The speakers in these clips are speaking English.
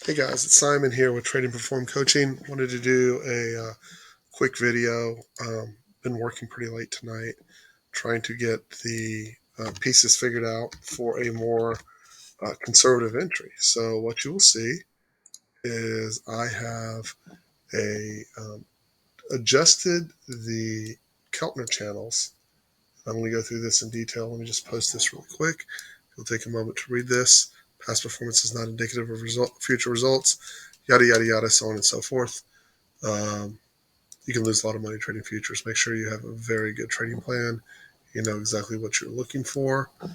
Hey guys, it's Simon here with Trading Perform Coaching. Wanted to do a quick video. Been working pretty late tonight trying to get the pieces figured out for a more conservative entry. So what you will see is I have a adjusted the Keltner channels. I'm going to go through this in detail. Let me just post this really quick. It'll take a moment to read this. Past performance is not indicative of future results. Yada yada yada, so on and so forth. Um, you can lose a lot of money trading futures. Make sure you have a very good trading plan. You know exactly what you're looking for. 1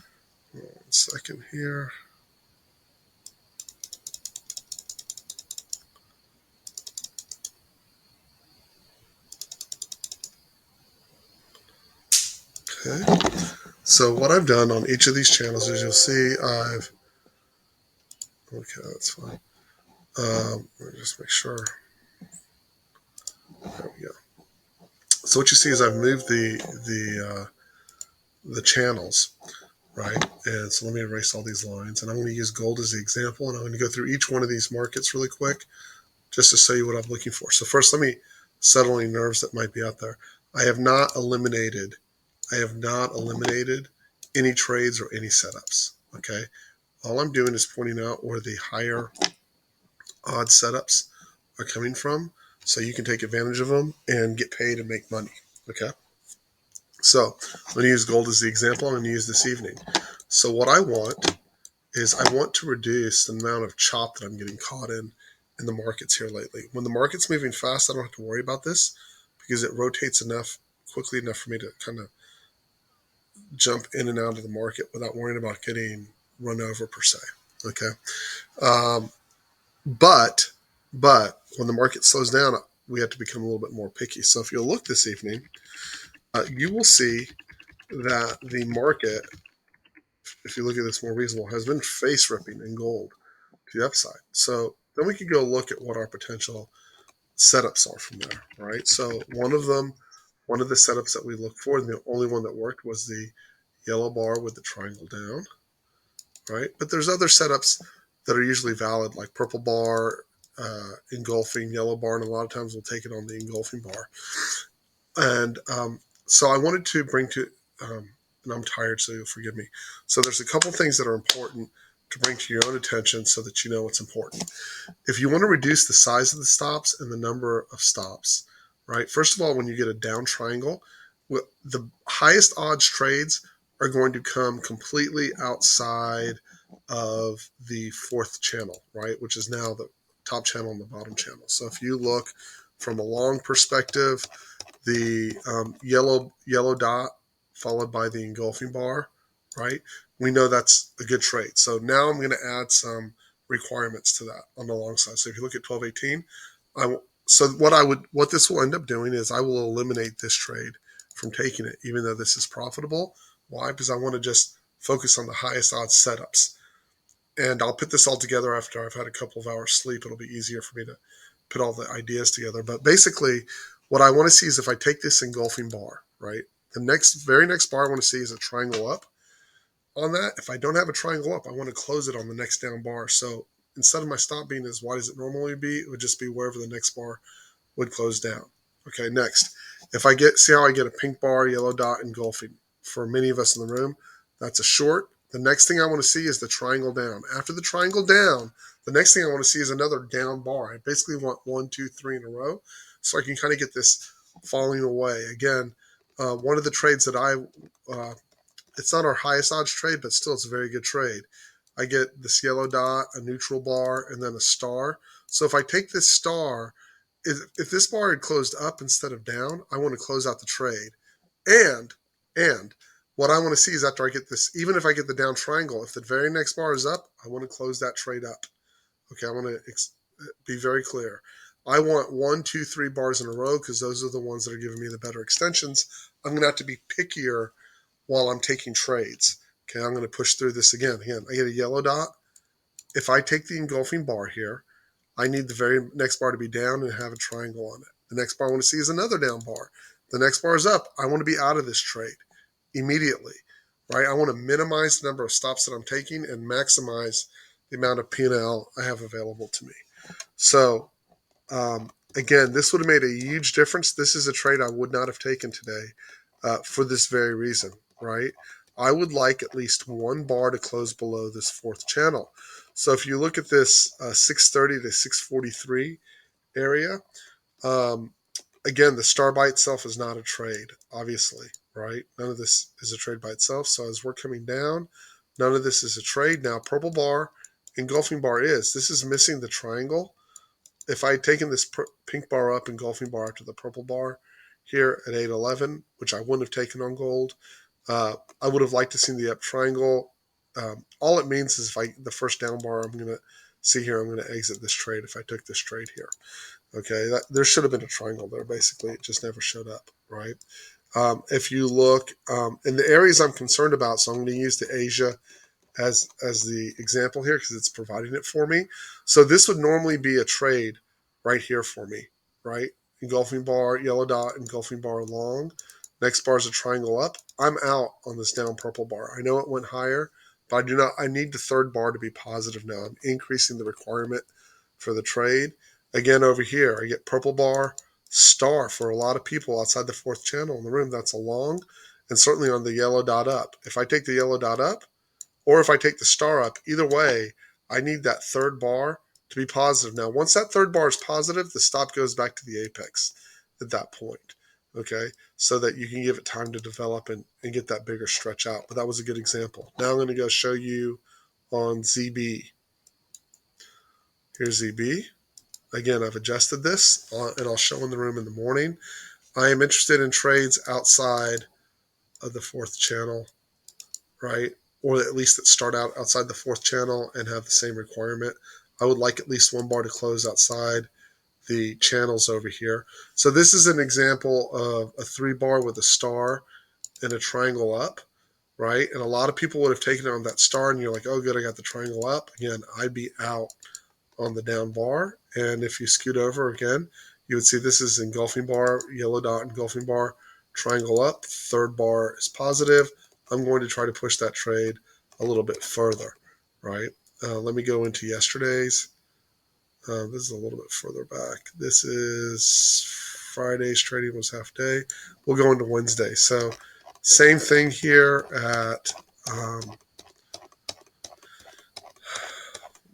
second here. Okay. So what I've done on each of these channels is you'll see okay, that's fine. Let me just make sure. There we go. So what you see is I've moved the channels, right? And so let me erase all these lines, and I'm going to use gold as the example, and I'm going to go through each one of these markets really quick just to show you what I'm looking for. So first, let me settle any nerves that might be out there. I have not eliminated any trades or any setups. Okay. All I'm doing is pointing out where the higher odd setups are coming from so you can take advantage of them and get paid and make money. Okay. So I'm going to use gold as the example. I'm going to use this evening. So what I want is I want to reduce the amount of chop that I'm getting caught in the markets here lately. When the market's moving fast, I don't have to worry about this because it rotates quickly enough for me to kind of jump in and out of the market without worrying about getting run over per se. Okay. Um, but when the market slows down, we have to become a little bit more picky. So if you look this evening, you will see that the market, if you look at this more reasonable, has been face ripping in gold to the upside. So then we could go look at what our potential setups are from there, right? So one of the setups that we looked for, and the only one that worked was the yellow bar with the triangle down, right? But there's other setups that are usually valid, like purple bar, engulfing, yellow bar, and a lot of times we'll take it on the engulfing bar. And so I wanted to bring to, and I'm tired, so you'll forgive me. So there's a couple things that are important to bring to your own attention so that you know what's important. If you want to reduce the size of the stops and the number of stops, right? First of all, when you get a down triangle, the highest odds trades are going to come completely outside of the fourth channel, right? Which is now the top channel and the bottom channel. So if you look from a long perspective, the yellow dot followed by the engulfing bar, right? We know that's a good trade. So now I'm going to add some requirements to that on the long side. So if you look at 1218, so what this will end up doing is I will eliminate this trade from taking it, even though this is profitable. Why? Because I want to just focus on the highest odds setups. And I'll put this all together after I've had a couple of hours sleep. It'll be easier for me to put all the ideas together. But basically, what I want to see is if I take this engulfing bar, right? The very next bar I want to see is a triangle up on that. If I don't have a triangle up, I want to close it on the next down bar. So instead of my stop being as wide as it normally be, it would just be wherever the next bar would close down. Okay, next. If I see how I get a pink bar, yellow dot, engulfing. For many of us in the room, that's a short. The next thing I want to see is the triangle down. After the triangle down, the next thing I want to see is another down bar. I basically want 1, 2, 3 in a row so I can kind of get this falling away. Again, one of the trades that it's not our highest odds trade, but still it's a very good trade. I get this yellow dot, a neutral bar, and then a star. So if I take this star, if this bar had closed up instead of down, I want to close out the trade. And what I want to see is after I get this, even if I get the down triangle, if the very next bar is up, I want to close that trade up. Okay, I want to be very clear. I want 1, 2, 3 bars in a row because those are the ones that are giving me the better extensions. I'm going to have to be pickier while I'm taking trades. Okay, I'm going to push through this again. Again, I get a yellow dot. If I take the engulfing bar here, I need the very next bar to be down and have a triangle on it. The next bar I want to see is another down bar. The next bar is up. I want to be out of this trade immediately, right? I want to minimize the number of stops that I'm taking and maximize the amount of P&L I have available to me. So again, this would have made a huge difference. This is a trade I would not have taken today for this very reason, right? I would like at least one bar to close below this fourth channel. So if you look at this 630 to 643 area, um, again, the star by itself is not a trade, obviously, right? None of this is a trade by itself. So as we're coming down, none of this is a trade. Now, purple bar, engulfing bar is. This is missing the triangle. If I had taken this pink bar up, engulfing bar after the purple bar here at 811, which I wouldn't have taken on gold, I would have liked to see the up triangle. All it means is if the first down bar I'm going to see here, I'm going to exit this trade if I took this trade here. Okay, there should have been a triangle there. Basically, it just never showed up, right? If you look in the areas I'm concerned about, so I'm going to use the Asia as the example here because it's providing it for me. So this would normally be a trade right here for me, right? Engulfing bar, yellow dot, engulfing bar long. Next bar is a triangle up. I'm out on this down purple bar. I know it went higher, but I do not. I need the third bar to be positive now. I'm increasing the requirement for the trade. Again, over here, I get purple bar, star for a lot of people outside the fourth channel in the room. That's a long, and certainly on the yellow dot up. If I take the yellow dot up, or if I take the star up, either way, I need that third bar to be positive. Now, once that third bar is positive, the stop goes back to the apex at that point, okay? So that you can give it time to develop and get that bigger stretch out. But that was a good example. Now I'm going to go show you on ZB. Here's ZB. Again, I've adjusted this, and I'll show in the room in the morning. I am interested in trades outside of the fourth channel, right? Or at least that start out outside the fourth channel and have the same requirement. I would like at least one bar to close outside the channels over here. So this is an example of a 3-bar with a star and a triangle up, right? And a lot of people would have taken it on that star, and you're like, oh, good, I got the triangle up. Again, I'd be out on the down bar. And if you scoot over again, you would see this is engulfing bar, yellow dot, engulfing bar, triangle up. Third bar is positive. I'm going to try to push that trade a little bit further, right? Let me go into yesterday's. This is a little bit further back. This is Friday's trading was half day. We'll go into Wednesday. So same thing here at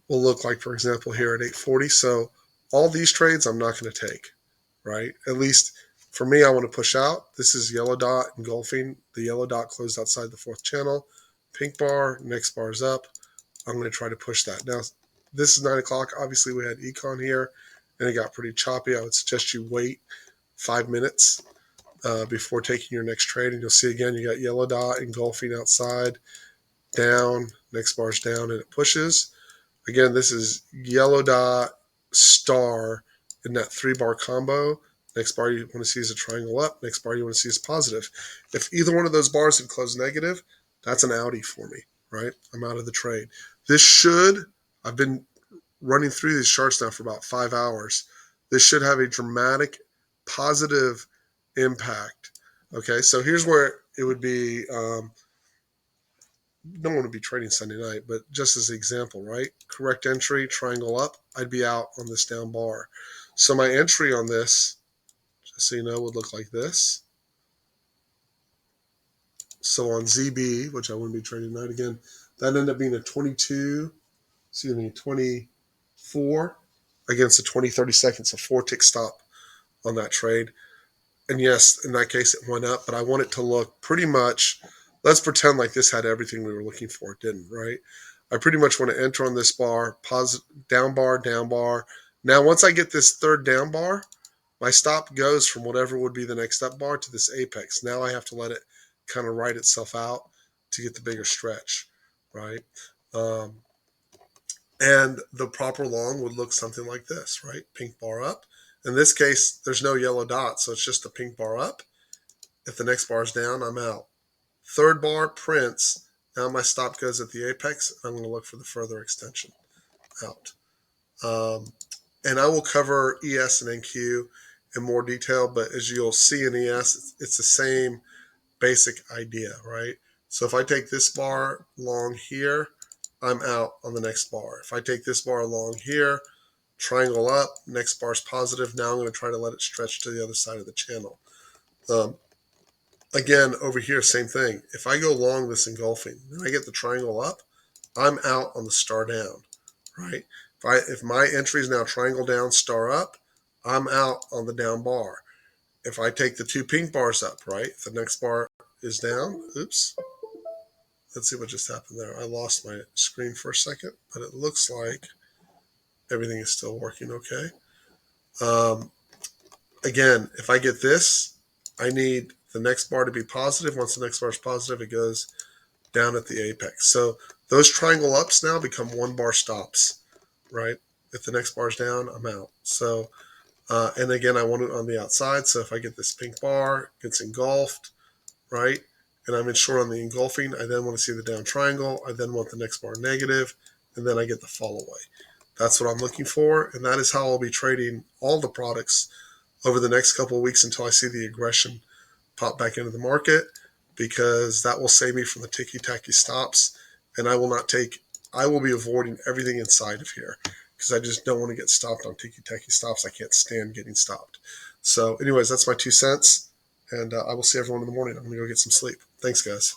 will look like, for example, here at 840. So all these trades I'm not going to take, right? At least for me, I want to push out. This is yellow dot engulfing. The yellow dot closed outside the fourth channel. Pink bar, next bar is up. I'm going to try to push that. Now, this is 9 o'clock. Obviously, we had econ here, and it got pretty choppy. I would suggest you wait 5 minutes before taking your next trade. And you'll see again, you got yellow dot engulfing outside, down, next bar's down, and it pushes. Again, this is yellow dot, star in that 3-bar combo. Next bar you want to see is a triangle up. Next bar you want to see is positive. If either one of those bars had closed negative, that's an outie for me, right? I'm out of the trade. This should, I've been running through these charts now for about 5 hours. This should have a dramatic positive impact. Okay, so here's where it would be, don't want to be trading Sunday night, but just as an example, right? Correct entry, triangle up, I'd be out on this down bar. So my entry on this, just so you know, would look like this. So on ZB, which I wouldn't be trading tonight again, that ended up being a 24 against a 20-30 seconds, a 4-tick stop on that trade. And yes, in that case, it went up, but I want it to look pretty much, let's pretend like this had everything we were looking for. It didn't, right? I pretty much want to enter on this bar, down bar, down bar. Now, once I get this third down bar, my stop goes from whatever would be the next up bar to this apex. Now I have to let it kind of write itself out to get the bigger stretch, right? And the proper long would look something like this, right? Pink bar up. In this case, there's no yellow dot, so it's just a pink bar up. If the next bar is down, I'm out. Third bar, prints. Now my stop goes at the apex. I'm going to look for the further extension out. And I will cover ES and NQ in more detail, but as you'll see in ES, it's the same basic idea, right? So if I take this bar long here, I'm out on the next bar. If I take this bar along here, triangle up, next bar's positive. Now I'm going to try to let it stretch to the other side of the channel. Again, over here, same thing. If I go long this engulfing, then I get the triangle up, I'm out on the star down, right? If my entry is now triangle down, star up, I'm out on the down bar. If I take the two pink bars up, right? If the next bar is down, oops. Let's see what just happened there. I lost my screen for a second, but it looks like everything is still working okay. Again, if I get this, I need the next bar to be positive. Once the next bar is positive, it goes down at the apex. So those triangle ups now become one bar stops, right? If the next bar is down, I'm out. So, and again, I want it on the outside. So if I get this pink bar, it gets engulfed, right? And I'm in short on the engulfing. I then want to see the down triangle. I then want the next bar negative, and then I get the fall away. That's what I'm looking for, and that is how I'll be trading all the products over the next couple of weeks until I see the aggression pop back into the market, because that will save me from the ticky-tacky stops, and I will be avoiding everything inside of here because I just don't want to get stopped on ticky-tacky stops. I can't stand getting stopped. So anyways, that's my 2 cents, and I will see everyone in the morning. I'm going to go get some sleep. Thanks, guys.